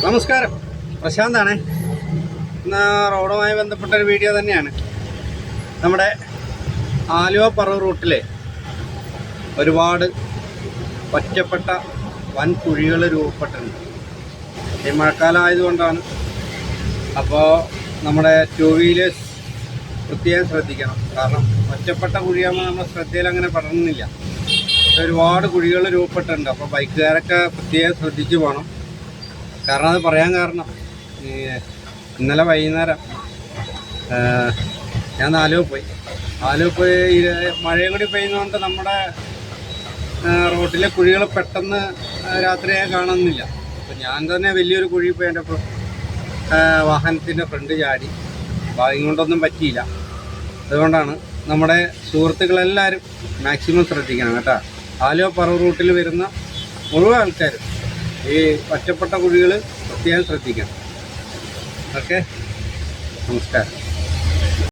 നമസ്കാരം, പ്രശാന്താണ്. ഇന്ന് റോഡുമായി ബന്ധപ്പെട്ടൊരു വീഡിയോ തന്നെയാണ്. നമ്മുടെ ആലുവ പറവൂർ റൂട്ടിലെ ഒരുപാട് ഒറ്റപ്പെട്ട വൻ കുഴികൾ രൂപപ്പെട്ടിട്ടുണ്ട്. ഈ മഴക്കാലം ആയതുകൊണ്ടാണ്. അപ്പോൾ നമ്മുടെ ടൂ വീലേഴ്സ് പ്രത്യേകം ശ്രദ്ധിക്കണം. കാരണം ഒറ്റപ്പെട്ട കുഴിയാകുമ്പോൾ നമ്മുടെ ശ്രദ്ധയിൽ അങ്ങനെ പടർന്നില്ല. ഒരുപാട് കുഴികൾ രൂപപ്പെട്ടിട്ടുണ്ട്. അപ്പോൾ ബൈക്കുകാരൊക്കെ പ്രത്യേകം ശ്രദ്ധിച്ചു പോകണം. കാരണം അത് പറയാൻ കാരണം, ഇന്നലെ വൈകുന്നേരം ഞാൻ ആലുവ പോയി മഴയും കൂടി പെയ്യുന്നതുകൊണ്ട് നമ്മുടെ റോഡിലെ കുഴികൾ പെട്ടെന്ന് രാത്രിയായി കാണുന്നില്ല. അപ്പോൾ ഞാൻ തന്നെ വലിയൊരു കുഴി പോയി എൻ്റെ വാഹനത്തിൻ്റെ ഫ്രണ്ട് ചാടി. ഭാഗ്യം കൊണ്ടൊന്നും പറ്റിയില്ല. അതുകൊണ്ടാണ് നമ്മുടെ സുഹൃത്തുക്കളെല്ലാവരും മാക്സിമം ശ്രദ്ധിക്കണം കേട്ടോ. ആലുവ പറവൂർ റൂട്ടിൽ വരുന്ന മുഴുവൻ ആൾക്കാരും ഈ ഒറ്റപ്പെട്ട കുഴികൾ പ്രത്യേകം ശ്രദ്ധിക്കണം. ഓക്കെ, നമസ്കാരം.